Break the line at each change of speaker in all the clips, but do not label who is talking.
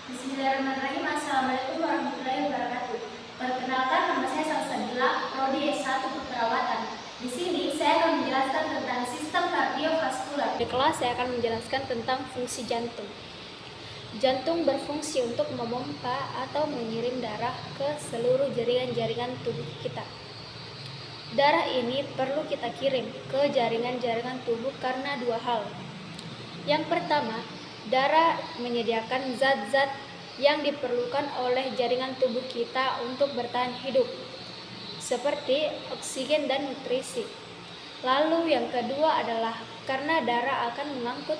Bismillahirrahmanirrahim. Assalamualaikum warahmatullahi wabarakatuh. Perkenalkan, nama saya Salsabila, Prodi S1 Keperawatan. Di sini saya akan menjelaskan tentang sistem kardiovaskular. Di kelas saya akan menjelaskan tentang fungsi jantung. Jantung berfungsi untuk memompa atau mengirim darah ke seluruh jaringan-jaringan tubuh kita. Darah ini perlu kita kirim ke jaringan-jaringan tubuh karena dua hal. Yang pertama, darah menyediakan zat-zat yang diperlukan oleh jaringan tubuh kita untuk bertahan hidup, seperti oksigen dan nutrisi. Lalu yang kedua adalah karena darah akan mengangkut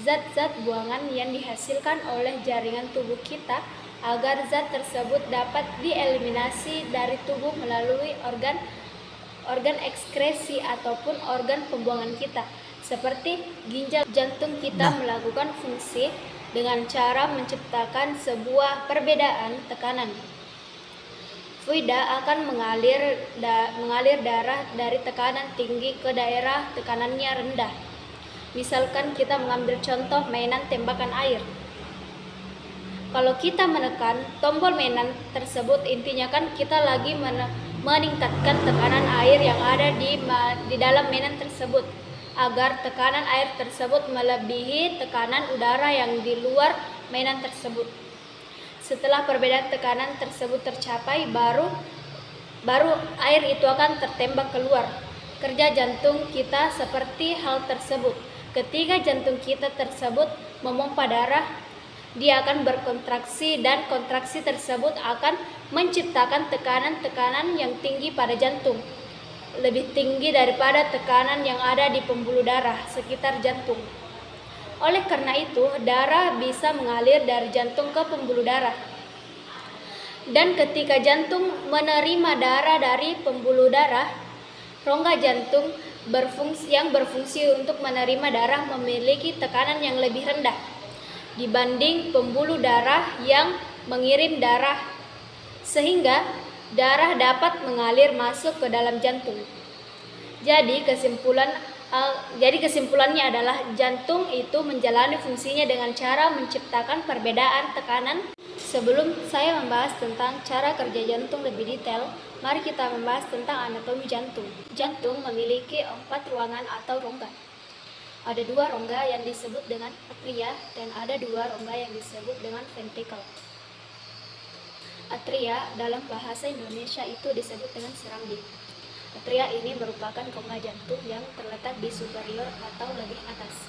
zat-zat buangan yang dihasilkan oleh jaringan tubuh kita agar zat tersebut dapat dieliminasi dari tubuh melalui organ ekskresi ataupun organ pembuangan kita, seperti ginjal. Jantung kita melakukan fungsi dengan cara menciptakan sebuah perbedaan tekanan. Fluida akan mengalir darah dari tekanan tinggi ke daerah tekanannya rendah. Misalkan kita mengambil contoh mainan tembakan air. Kalau kita menekan tombol mainan tersebut, intinya kan kita lagi meningkatkan tekanan air yang ada di dalam mainan tersebut agar tekanan air tersebut melebihi tekanan udara yang di luar mainan tersebut. Setelah perbedaan tekanan tersebut tercapai, baru air itu akan tertembak keluar. Kerja jantung kita seperti hal tersebut. Ketika jantung kita tersebut memompa darah, dia akan berkontraksi dan kontraksi tersebut akan menciptakan tekanan-tekanan yang tinggi pada jantung, lebih tinggi daripada tekanan yang ada di pembuluh darah sekitar jantung. Oleh karena itu, darah bisa mengalir dari jantung ke pembuluh darah. Dan ketika jantung menerima darah dari pembuluh darah, rongga jantung yang berfungsi untuk menerima darah memiliki tekanan yang lebih rendah dibanding pembuluh darah yang mengirim darah, sehingga darah dapat mengalir masuk ke dalam jantung. Jadi kesimpulannya adalah jantung itu menjalani fungsinya dengan cara menciptakan perbedaan tekanan. Sebelum saya membahas tentang cara kerja jantung lebih detail, mari kita membahas tentang anatomi jantung. Jantung memiliki 4 ruangan atau rongga. Ada 2 rongga yang disebut dengan atria dan ada 2 rongga yang disebut dengan ventrikel. Atria dalam bahasa Indonesia itu disebut dengan serambi. Atria ini merupakan rongga jantung yang terletak di superior atau lebih atas.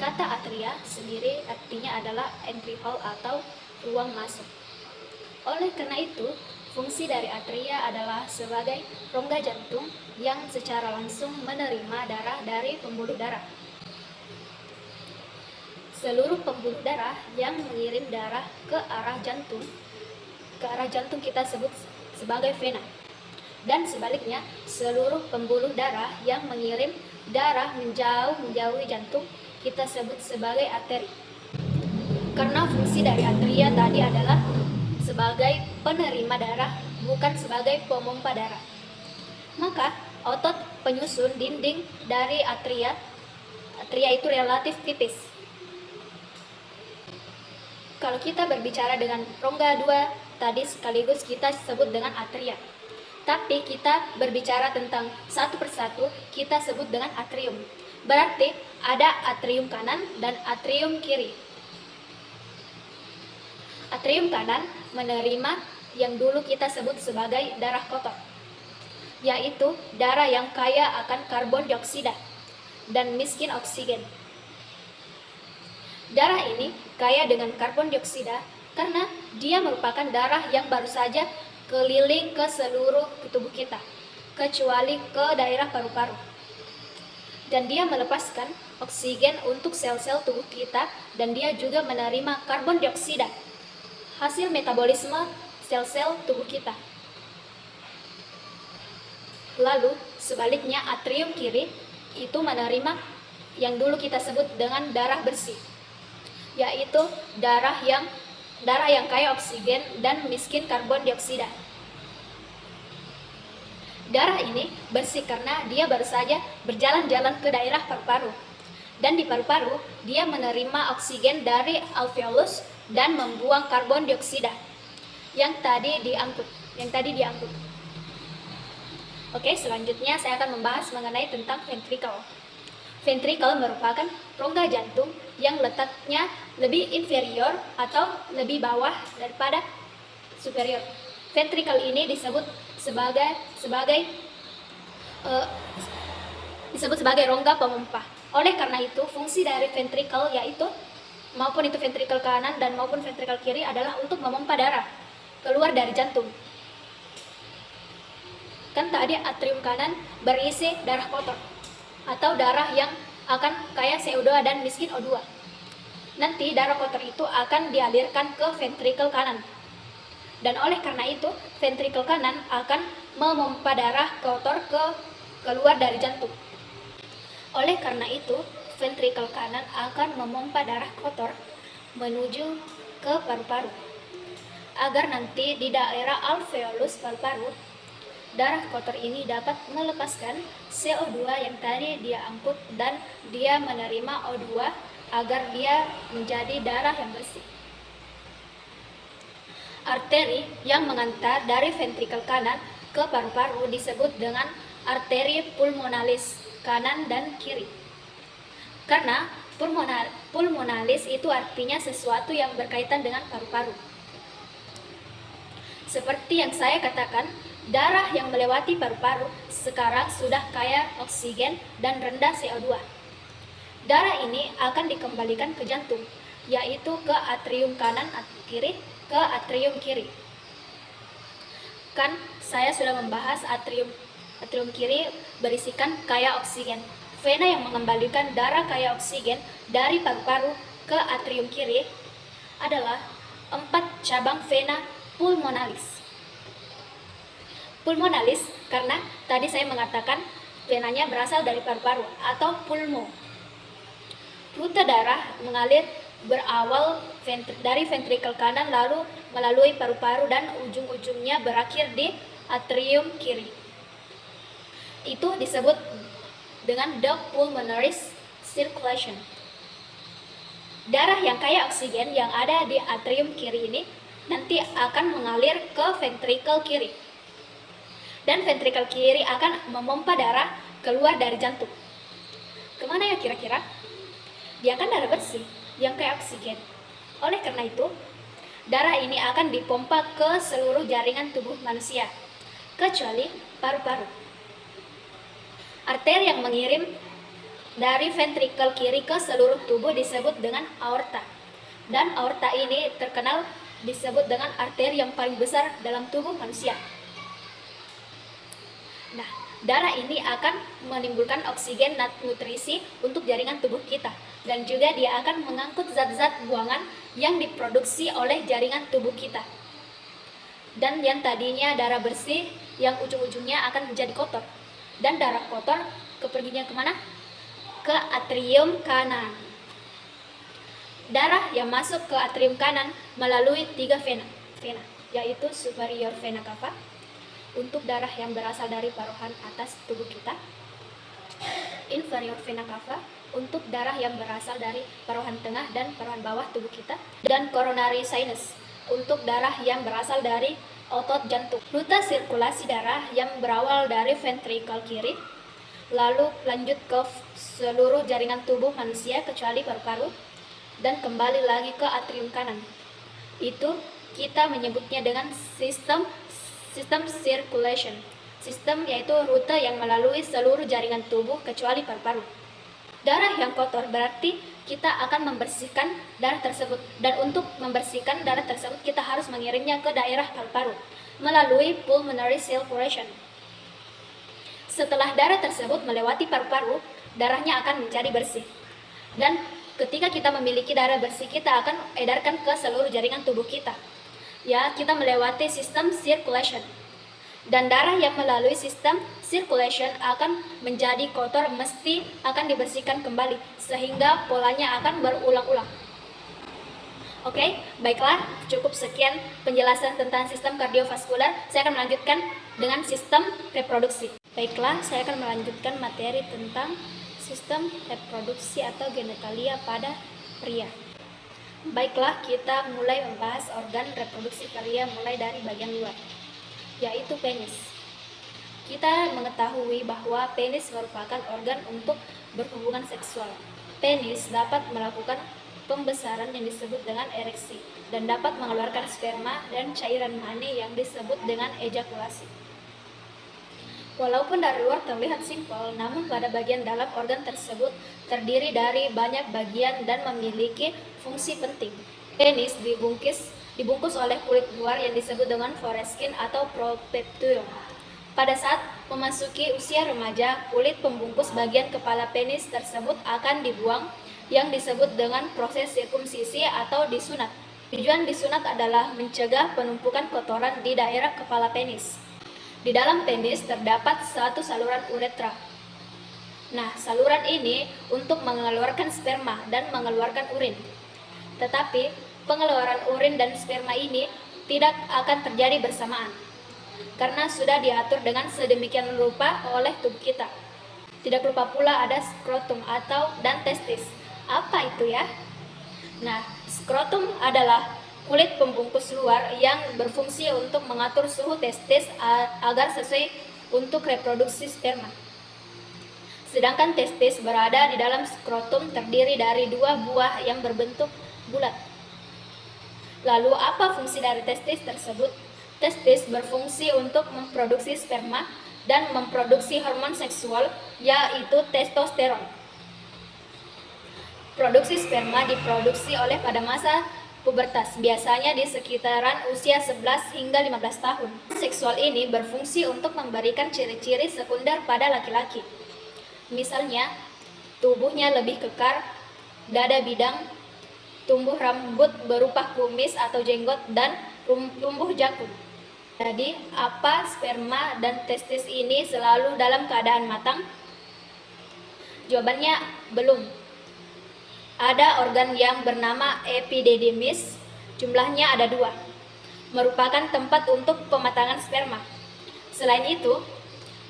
Kata atria sendiri artinya adalah entry hall atau ruang masuk. Oleh karena itu, fungsi dari atria adalah sebagai rongga jantung yang secara langsung menerima darah dari pembuluh darah. Seluruh pembuluh darah yang mengirim darah ke arah jantung kita sebut sebagai vena. Dan sebaliknya, seluruh pembuluh darah yang mengirim darah menjauhi jantung kita sebut sebagai arteri. Karena fungsi dari atria tadi adalah sebagai penerima darah, bukan sebagai pemompa darah, maka otot penyusun dinding dari atria itu relatif tipis. Kalau kita berbicara dengan rongga 2 tadi sekaligus kita sebut dengan atria. Tapi kita berbicara tentang satu persatu, kita sebut dengan atrium. Berarti ada atrium kanan dan atrium kiri. Atrium kanan menerima yang dulu kita sebut sebagai darah kotor, yaitu darah yang kaya akan karbon dioksida dan miskin oksigen. Darah ini kaya dengan karbon dioksida karena dia merupakan darah yang baru saja keliling ke seluruh tubuh kita, kecuali ke daerah paru-paru. Dan dia melepaskan oksigen untuk sel-sel tubuh kita, dan dia juga menerima karbon dioksida hasil metabolisme sel-sel tubuh kita. Lalu sebaliknya, atrium kiri itu menerima yang dulu kita sebut dengan darah bersih, yaitu darah yang kaya oksigen dan miskin karbon dioksida. Darah ini bersih karena dia baru saja berjalan-jalan ke daerah paru-paru. Dan di paru-paru, dia menerima oksigen dari alveolus dan membuang karbon dioksida yang tadi diangkut. Oke, selanjutnya saya akan membahas mengenai tentang ventricle. Ventricle merupakan rongga jantung yang letaknya lebih inferior atau lebih bawah daripada superior. Ventricle ini disebut sebagai rongga pemompa. Oleh karena itu, fungsi dari ventricle yaitu maupun itu ventricle kanan dan maupun ventricle kiri adalah untuk memompa darah keluar dari jantung. Kan tadi atrium kanan berisi darah kotor atau darah yang akan kaya CO2 dan miskin O2. Nanti darah kotor itu akan dialirkan ke ventricle kanan. Dan oleh karena itu, ventricle kanan akan memompa darah kotor keluar dari jantung. Oleh karena itu, ventricle kanan akan memompa darah kotor menuju ke paru-paru. Agar nanti di daerah alveolus paru-paru, darah kotor ini dapat melepaskan CO2 yang tadi dia angkut dan dia menerima O2 agar dia menjadi darah yang bersih. Arteri yang mengantar dari ventricle kanan ke paru-paru disebut dengan arteri pulmonalis kanan dan kiri. Karena pulmonalis itu artinya sesuatu yang berkaitan dengan paru-paru. Seperti yang saya katakan, darah yang melewati paru-paru sekarang sudah kaya oksigen dan rendah CO2. Darah ini akan dikembalikan ke jantung, yaitu ke atrium kanan atau kiri, ke atrium kiri. Kan saya sudah membahas atrium kiri berisikan kaya oksigen. Vena yang mengembalikan darah kaya oksigen dari paru-paru ke atrium kiri adalah 4 cabang vena pulmonalis. Pulmonalis karena tadi saya mengatakan venanya berasal dari paru-paru atau pulmo. Rute darah mengalir berawal dari ventricle kanan lalu melalui paru-paru dan ujung-ujungnya berakhir di atrium kiri. Itu disebut dengan the pulmonary circulation. Darah yang kaya oksigen yang ada di atrium kiri ini nanti akan mengalir ke ventricle kiri. Dan ventricle kiri akan memompa darah keluar dari jantung. Kemana ya kira-kira? Dia kan darah bersih yang kaya oksigen. Oleh karena itu, darah ini akan dipompa ke seluruh jaringan tubuh manusia, kecuali paru-paru. Arteri yang mengirim dari ventricle kiri ke seluruh tubuh disebut dengan aorta. Dan aorta ini terkenal disebut dengan arteri yang paling besar dalam tubuh manusia. Nah, darah ini akan menimbulkan oksigen dan nutrisi untuk jaringan tubuh kita. Dan juga dia akan mengangkut zat-zat buangan yang diproduksi oleh jaringan tubuh kita. Dan yang tadinya darah bersih, yang ujung-ujungnya akan menjadi kotor. Dan darah kotor keperginya kemana? Ke atrium kanan. Darah yang masuk ke atrium kanan melalui 3 vena, yaitu superior vena cava untuk darah yang berasal dari paruhan atas tubuh kita, inferior vena cava untuk darah yang berasal dari paruhan tengah dan paruhan bawah tubuh kita, dan coronary sinus untuk darah yang berasal dari otot jantung. Rute sirkulasi darah yang berawal dari ventricle kiri lalu lanjut ke seluruh jaringan tubuh manusia kecuali paru-paru dan kembali lagi ke atrium kanan. Itu kita menyebutnya dengan sistem circulation. Sistem yaitu rute yang melalui seluruh jaringan tubuh kecuali paru-paru. Darah yang kotor berarti kita akan membersihkan darah tersebut, dan untuk membersihkan darah tersebut kita harus mengirimnya ke daerah paru-paru melalui pulmonary circulation. Setelah darah tersebut melewati paru-paru, darahnya akan menjadi bersih. Dan ketika kita memiliki darah bersih, kita akan edarkan ke seluruh jaringan tubuh kita. Ya, kita melewati sistem circulation. Dan darah yang melalui sistem circulation akan menjadi kotor mesti akan dibersihkan kembali sehingga polanya akan berulang-ulang. Oke, baiklah, cukup sekian penjelasan tentang sistem kardiovaskular. Saya akan melanjutkan dengan sistem reproduksi. Baiklah, saya akan melanjutkan materi tentang sistem reproduksi atau genitalia pada pria. Baiklah, kita mulai membahas organ reproduksi pria mulai dari bagian luar, yaitu penis. Kita mengetahui bahwa penis merupakan organ untuk berhubungan seksual. Penis dapat melakukan pembesaran yang disebut dengan ereksi dan dapat mengeluarkan sperma dan cairan mani yang disebut dengan ejakulasi. Walaupun dari luar terlihat simpel, namun pada bagian dalam organ tersebut terdiri dari banyak bagian dan memiliki fungsi penting. Penis dibungkus oleh kulit luar yang disebut dengan foreskin atau propeptium. Pada saat memasuki usia remaja, kulit pembungkus bagian kepala penis tersebut akan dibuang yang disebut dengan proses sirkumsisi atau disunat. Tujuan disunat adalah mencegah penumpukan kotoran di daerah kepala penis. Di dalam penis terdapat satu saluran uretra. Nah, saluran ini untuk mengeluarkan sperma dan mengeluarkan urin. Tetapi, pengeluaran urin dan sperma ini tidak akan terjadi bersamaan, karena sudah diatur dengan sedemikian rupa oleh tubuh kita. Tidak lupa pula ada skrotum dan testis. Apa itu ya? Nah, skrotum adalah kulit pembungkus luar yang berfungsi untuk mengatur suhu testis agar sesuai untuk reproduksi sperma. Sedangkan testis berada di dalam skrotum, terdiri dari dua buah yang berbentuk bulat. Lalu apa fungsi dari testis tersebut? Testis berfungsi untuk memproduksi sperma dan memproduksi hormon seksual, yaitu testosteron. Produksi sperma diproduksi oleh pada masa pubertas, biasanya di sekitaran usia 11 hingga 15 tahun. Seksual ini berfungsi untuk memberikan ciri-ciri sekunder pada laki-laki. Misalnya, tubuhnya lebih kekar, dada bidang, tumbuh rambut berupa kumis atau jenggot, dan tumbuh jakun. Jadi, apa sperma dan testis ini selalu dalam keadaan matang? Jawabannya belum. Ada organ yang bernama epididymis, jumlahnya ada 2, merupakan tempat untuk pematangan sperma. Selain itu,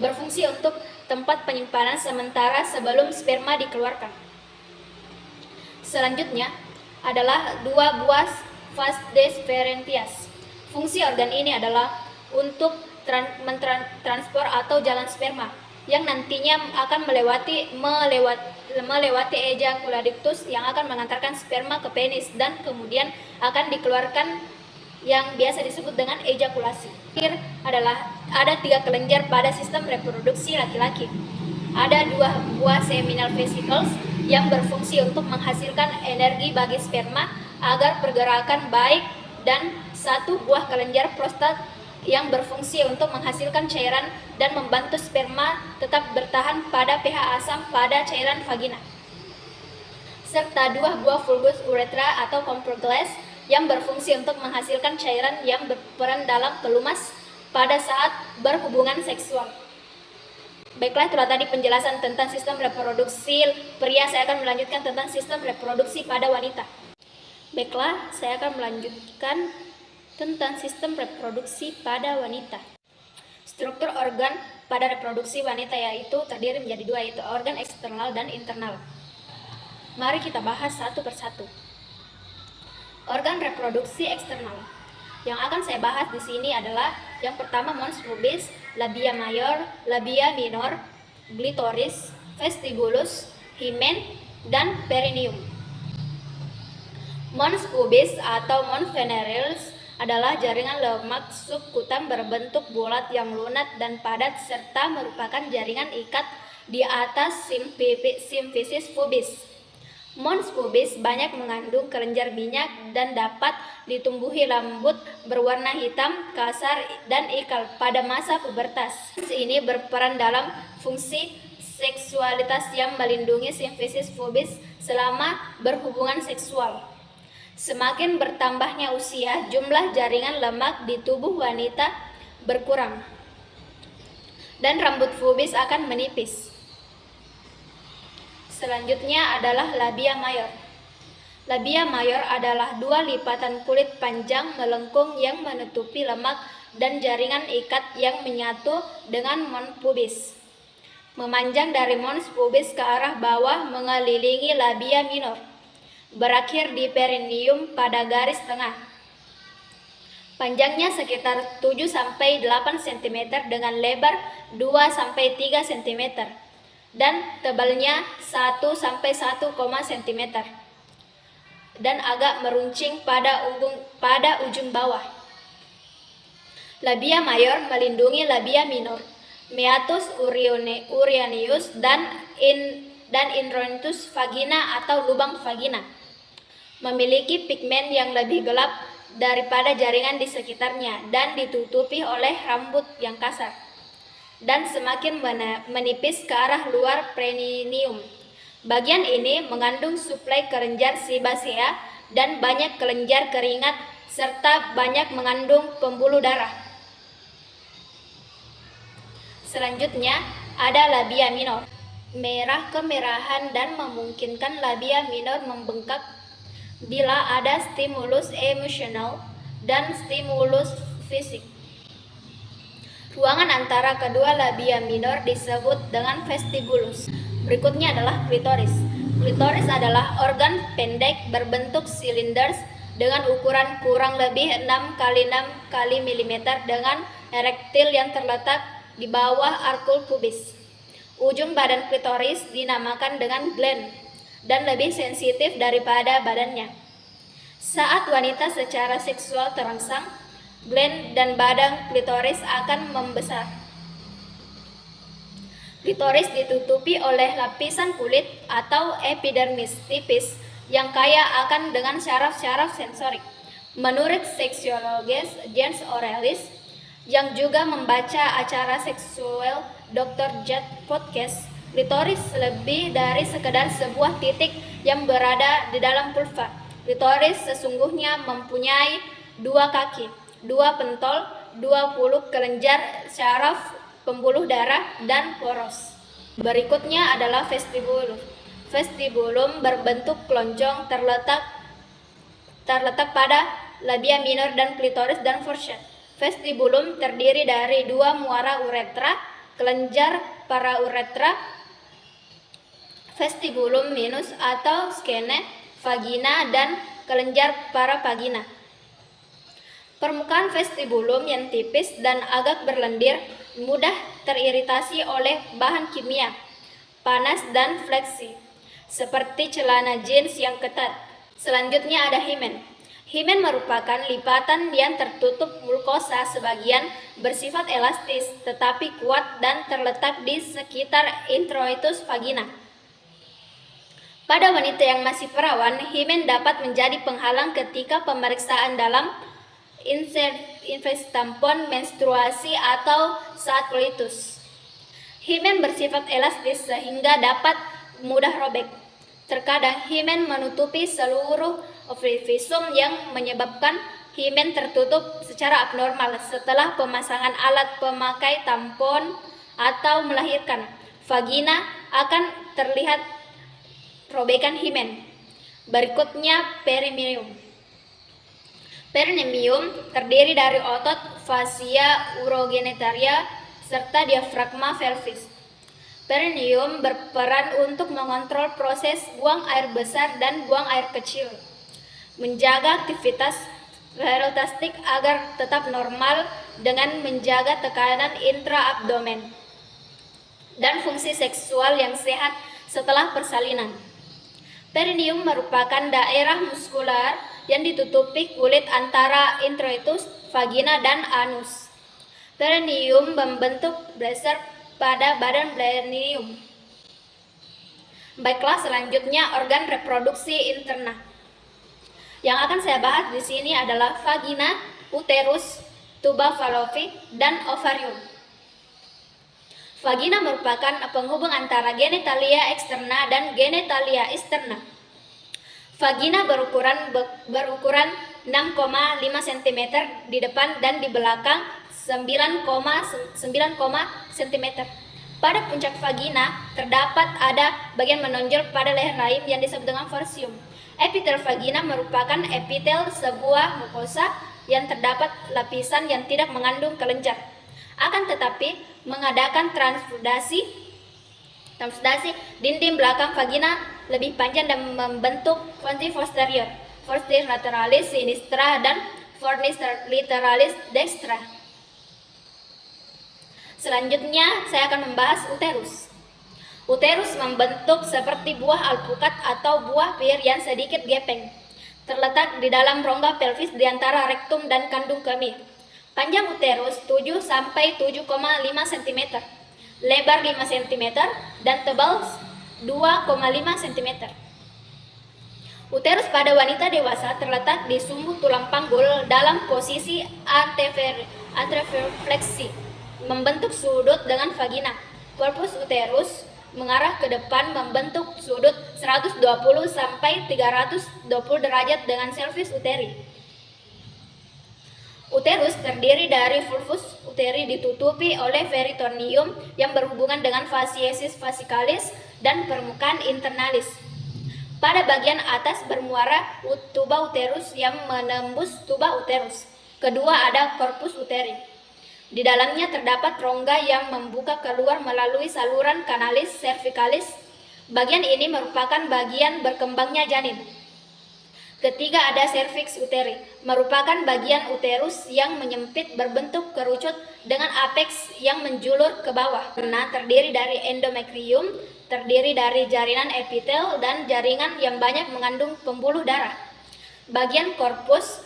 berfungsi untuk tempat penyimpanan sementara sebelum sperma dikeluarkan. Selanjutnya adalah 2 buah vas deferentias. Fungsi organ ini adalah untuk mentranspor atau jalan sperma yang nantinya akan melewati ejaculatoductus yang akan mengantarkan sperma ke penis dan kemudian akan dikeluarkan yang biasa disebut dengan ejakulasi. Terakhir adalah ada 3 kelenjar pada sistem reproduksi laki-laki. Ada 2 buah seminal vesicles yang berfungsi untuk menghasilkan energi bagi sperma agar pergerakan baik, dan 1 buah kelenjar prostat yang berfungsi untuk menghasilkan cairan dan membantu sperma tetap bertahan pada pH asam pada cairan vagina. Serta 2 buah fulgus uretra atau comprogless yang berfungsi untuk menghasilkan cairan yang berperan dalam pelumas pada saat berhubungan seksual. Baiklah, itulah tadi penjelasan tentang sistem reproduksi pria. Saya akan melanjutkan tentang sistem reproduksi pada wanita. Baiklah, saya akan melanjutkan tentang sistem reproduksi pada wanita. Struktur organ pada reproduksi wanita yaitu terdiri menjadi 2, yaitu organ eksternal dan internal. Mari kita bahas satu persatu. Organ reproduksi eksternal yang akan saya bahas di sini adalah yang pertama mons pubis, labia mayor, labia minor, glitoris, vestibulus, hymen, dan perineum. Mons pubis atau mons venereals adalah jaringan lemak subkutan berbentuk bulat yang lunak dan padat serta merupakan jaringan ikat di atas simfisis pubis. Mons pubis banyak mengandung kelenjar minyak dan dapat ditumbuhi rambut berwarna hitam, kasar, dan ikal pada masa pubertas. Ini berperan dalam fungsi seksualitas yang melindungi simfisis pubis selama berhubungan seksual. Semakin bertambahnya usia, jumlah jaringan lemak di tubuh wanita berkurang dan rambut pubis akan menipis. Selanjutnya adalah labia mayor. Labia mayor adalah 2 lipatan kulit panjang melengkung yang menutupi lemak dan jaringan ikat yang menyatu dengan mons pubis. memanjang dari mons pubis ke arah bawah mengelilingi labia minor, berakhir di perineum pada garis tengah. Panjangnya sekitar 7-8 cm dengan lebar 2-3 cm dan tebalnya 1-1, cm dan agak meruncing pada ujung bawah. Labia mayor melindungi labia minor, meatus uranius dan introitus vagina atau lubang vagina. Memiliki pigmen yang lebih gelap daripada jaringan di sekitarnya dan ditutupi oleh rambut yang kasar dan semakin menipis ke arah luar perineum. Bagian ini mengandung suplai kelenjar sebasea dan banyak kelenjar keringat serta banyak mengandung pembuluh darah. Selanjutnya ada labia minor. Merah kemerahan dan memungkinkan labia minor membengkak bila ada stimulus emosional dan stimulus fisik. Ruangan antara kedua labia minor disebut dengan vestibulus. Berikutnya adalah klitoris. Klitoris adalah organ pendek berbentuk silinders dengan ukuran kurang lebih 6x6 mm dengan erektil yang terletak di bawah arkul pubis. Ujung badan klitoris dinamakan dengan gland dan lebih sensitif daripada badannya. Saat wanita secara seksual terangsang, gland dan badan klitoris akan membesar. Klitoris ditutupi oleh lapisan kulit atau epidermis tipis yang kaya akan dengan syaraf-syaraf sensorik. Menurut seksuologis James Oralis yang juga membaca acara seksual Dr. Judd Podcast, klitoris lebih dari sekedar sebuah titik yang berada di dalam vulva. Klitoris sesungguhnya mempunyai 2 kaki, 2 pentol, 20 kelenjar syaraf, pembuluh darah, dan poros. Berikutnya adalah vestibulum. Vestibulum berbentuk lonjong terletak pada labia minor dan klitoris dan foreshead. Vestibulum terdiri dari 2 muara uretra, kelenjar parauretra, vestibulum minus atau skene, vagina, dan kelenjar paravagina. Permukaan vestibulum yang tipis dan agak berlendir mudah teriritasi oleh bahan kimia, panas dan fleksi, seperti celana jeans yang ketat. Selanjutnya ada himen. Himen merupakan lipatan yang tertutup mukosa sebagian bersifat elastis tetapi kuat dan terletak di sekitar introitus vagina. Pada wanita yang masih perawan, himen dapat menjadi penghalang ketika pemeriksaan dalam tampon menstruasi atau saat coitus. Himen bersifat elastis sehingga dapat mudah robek. Terkadang himen menutupi seluruh orifice yang menyebabkan himen tertutup secara abnormal setelah pemasangan alat pemakai tampon atau melahirkan. Vagina akan terlihat robekan himen. Berikutnya perineum. Perineum terdiri dari otot fascia urogenitalia serta diafragma pelvis. Perineum berperan untuk mengontrol proses buang air besar dan buang air kecil, menjaga aktivitas peristaltik agar tetap normal dengan menjaga tekanan intraabdomen, dan fungsi seksual yang sehat setelah persalinan. Perineum merupakan daerah muskular yang ditutupi kulit antara introitus, vagina, dan anus. Perineum membentuk bracer pada badan perineum. Baiklah, selanjutnya organ reproduksi interna. Yang akan saya bahas di sini adalah vagina, uterus, tuba fallopi, dan ovarium. Vagina merupakan penghubung antara genitalia eksterna dan genitalia interna. Vagina berukuran 6,5 cm di depan dan di belakang 9,9 cm. Pada puncak vagina terdapat ada bagian menonjol pada leher rahim yang disebut dengan forcium. Epitel vagina merupakan epitel sebuah mukosa yang terdapat lapisan yang tidak mengandung kelenjar. Akan tetapi, mengadakan transfundasi Translasi, dinding belakang vagina lebih panjang dan membentuk foramen posterior, foramen lateralis sinistra dan foramen lateralis dextra. Selanjutnya, saya akan membahas uterus. Uterus membentuk seperti buah alpukat atau buah pir yang sedikit gepeng, terletak di dalam rongga pelvis di antara rektum dan kandung kemih. Panjang uterus 7 sampai 7,5 cm, lebar 5 cm, dan tebal 2,5 cm. Uterus pada wanita dewasa terletak di sumbu tulang panggul dalam posisi anterofleksi, membentuk sudut dengan vagina. Korpus uterus mengarah ke depan membentuk sudut 120 sampai 320 derajat dengan cervix uteri. Uterus terdiri dari vulvus uteri ditutupi oleh peritoneum yang berhubungan dengan fasciasis fascicalis dan permukaan internalis. Pada bagian atas bermuara tuba uterus yang menembus tuba uterus. Kedua ada corpus uteri. Di dalamnya terdapat rongga yang membuka keluar melalui saluran kanalis cervicalis. Bagian ini merupakan bagian berkembangnya janin. Ketiga ada cervix uteri, merupakan bagian uterus yang menyempit berbentuk kerucut dengan apeks yang menjulur ke bawah. Karena terdiri dari endometrium, terdiri dari jaringan epitel dan jaringan yang banyak mengandung pembuluh darah. Bagian corpus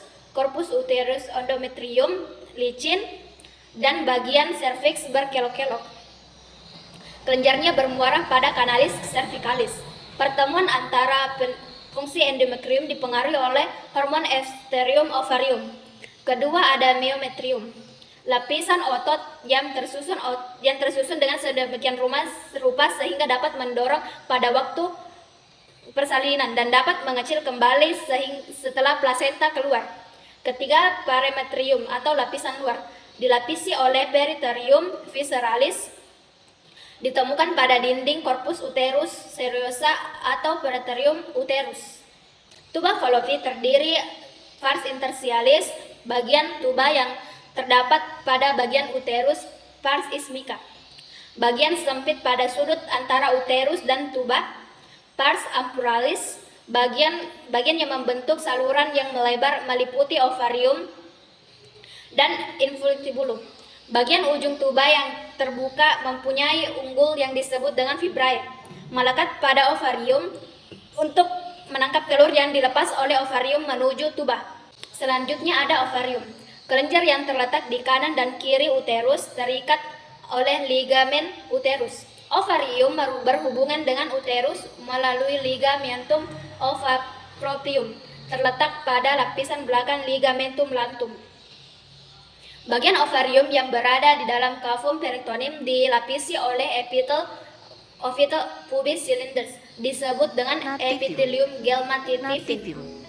uterus endometrium, licin, dan bagian cervix berkelok-kelok. Kelenjarnya bermuara pada kanalis cervicalis. Pertemuan antara fungsi endometrium dipengaruhi oleh hormon estrogen ovarium. Kedua ada myometrium, lapisan otot yang tersusun dengan sedemikian rupa sehingga dapat mendorong pada waktu persalinan dan dapat mengecil kembali setelah plasenta keluar. Ketiga perimetrium atau lapisan luar, dilapisi oleh peritorium visceralis, ditemukan pada dinding corpus uterus seriosa atau peritorium uterus. Tuba fallopi terdiri pars interstialis, bagian tuba yang terdapat pada bagian uterus pars ismica. Bagian sempit pada sudut antara uterus dan tuba, pars ampuralis, bagian yang membentuk saluran yang melebar meliputi ovarium dan infundibulum. Bagian ujung tuba yang terbuka mempunyai unggul yang disebut dengan fibrae, melekat pada ovarium untuk menangkap telur yang dilepas oleh ovarium menuju tuba. Selanjutnya ada ovarium. Kelenjar yang terletak di kanan dan kiri uterus terikat oleh ligamen uterus. Ovarium berhubungan dengan uterus melalui ligamentum ovapropium, terletak pada lapisan belakang ligamentum latum. Bagian ovarium yang berada di dalam cavum peritoneum dilapisi oleh epitel pubis cylinders, disebut dengan epithelium gelmatitivum.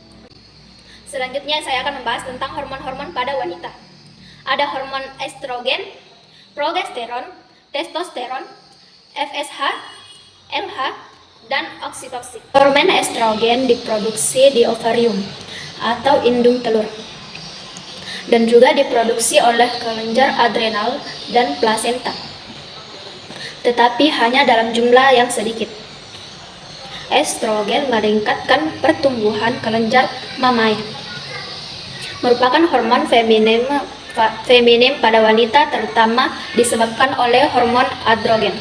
Selanjutnya saya akan membahas tentang hormon-hormon pada wanita. Ada hormon estrogen, progesteron, testosteron, FSH, LH, dan oksitosin. Hormon estrogen diproduksi di ovarium atau indung telur, dan juga diproduksi oleh kelenjar adrenal dan plasenta, tetapi hanya dalam jumlah yang sedikit. Estrogen meningkatkan pertumbuhan kelenjar mamai, merupakan hormon feminin pada wanita, terutama disebabkan oleh hormon androgen.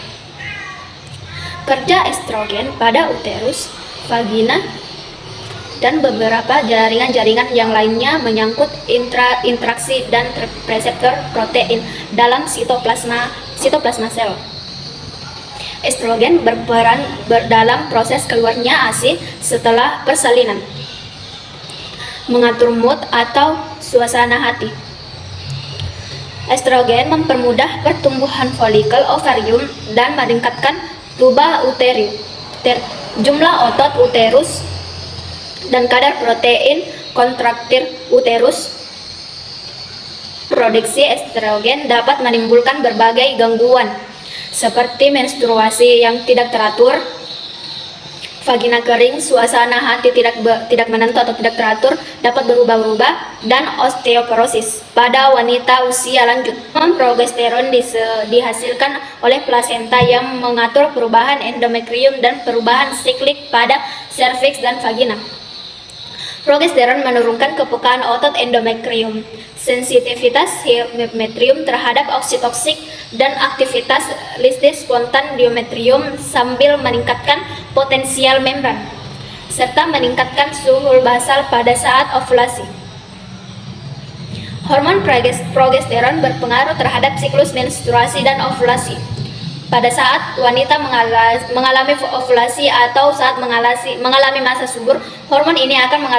Kerja estrogen pada uterus, vagina, dan beberapa jaringan-jaringan yang lainnya menyangkut interaksi dan reseptor protein dalam sitoplasma sel. Estrogen berperan dalam proses keluarnya ASI setelah persalinan, mengatur mood atau suasana hati. Estrogen mempermudah pertumbuhan folikel ovarium dan meningkatkan tuba uteri, jumlah otot uterus, dan kadar protein kontraktil uterus. Produksi estrogen dapat menimbulkan berbagai gangguan seperti menstruasi yang tidak teratur, vagina kering, suasana hati tidak menentu atau tidak teratur, dapat berubah-ubah, dan osteoporosis pada wanita usia lanjut. Progesteron dihasilkan oleh plasenta yang mengatur perubahan endometrium dan perubahan siklik pada serviks dan vagina. Progesteron menurunkan kepekaan otot endometrium, sensitivitas endometrium terhadap oksitoksik, dan aktivitas listis spontan di endometrium sambil meningkatkan potensial membran, serta meningkatkan suhu basal pada saat ovulasi. Hormon progesteron berpengaruh terhadap siklus menstruasi dan ovulasi. Pada saat wanita mengalami ovulasi atau saat mengalami masa subur, hormon ini akan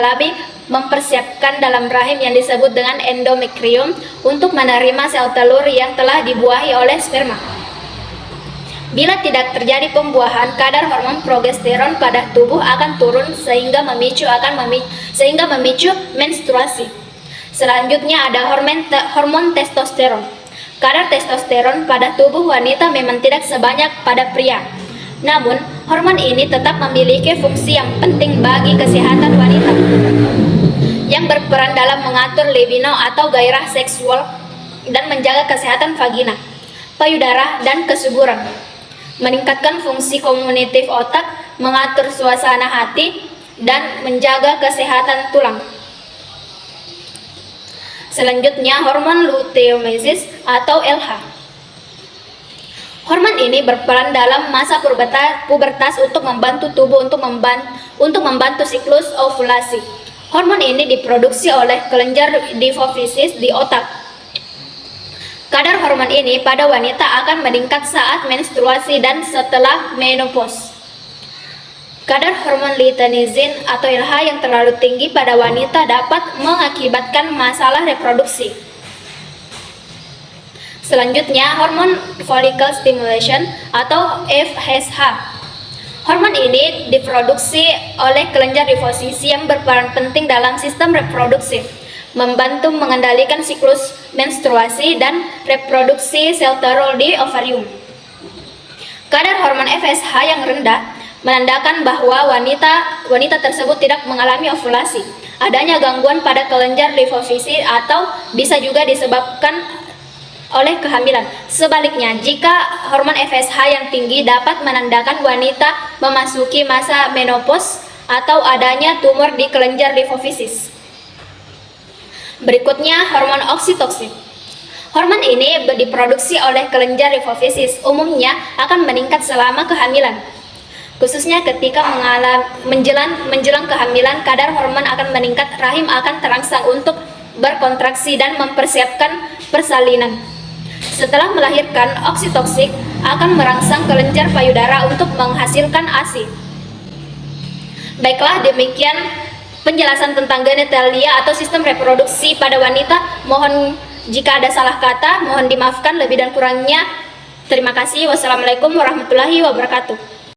mempersiapkan dalam rahim yang disebut dengan endometrium untuk menerima sel telur yang telah dibuahi oleh sperma. Bila tidak terjadi pembuahan, kadar hormon progesteron pada tubuh akan turun sehingga memicu menstruasi. Selanjutnya ada hormon testosteron. Kadar testosteron pada tubuh wanita memang tidak sebanyak pada pria. Namun, hormon ini tetap memiliki fungsi yang penting bagi kesehatan wanita, yang berperan dalam mengatur libido atau gairah seksual dan menjaga kesehatan vagina, payudara, dan kesuburan, meningkatkan fungsi kognitif otak, mengatur suasana hati, dan menjaga kesehatan tulang. Selanjutnya, hormon luteomesis atau LH. Hormon ini berperan dalam masa pubertas untuk membantu tubuh untuk membantu siklus ovulasi. Hormon ini diproduksi oleh kelenjar hipofisis di otak. Kadar hormon ini pada wanita akan meningkat saat menstruasi dan setelah menopause. Kadar hormon luteinizin atau LH yang terlalu tinggi pada wanita dapat mengakibatkan masalah reproduksi. Selanjutnya, hormon follicle stimulation atau FSH. Hormon ini diproduksi oleh kelenjar hipofisis yang berperan penting dalam sistem reproduksi, membantu mengendalikan siklus menstruasi dan reproduksi sel telur di ovarium. Kadar hormon FSH yang rendah menandakan bahwa wanita tersebut tidak mengalami ovulasi, adanya gangguan pada kelenjar hipofisis, atau bisa juga disebabkan oleh kehamilan. Sebaliknya, jika hormon FSH yang tinggi dapat menandakan wanita memasuki masa menopause atau adanya tumor di kelenjar hipofisis. Berikutnya, hormon oksitoksin. Hormon ini diproduksi oleh kelenjar hipofisis, umumnya akan meningkat selama kehamilan. Khususnya ketika menjelang kehamilan, kadar hormon akan meningkat, rahim akan terangsang untuk berkontraksi dan mempersiapkan persalinan. Setelah melahirkan, oksitoksik akan merangsang kelenjar payudara untuk menghasilkan ASI. Baiklah, demikian penjelasan tentang genitalia atau sistem reproduksi pada wanita. Mohon jika ada salah kata, mohon dimaafkan, lebih dan kurangnya. Terima kasih. Wassalamualaikum warahmatullahi wabarakatuh.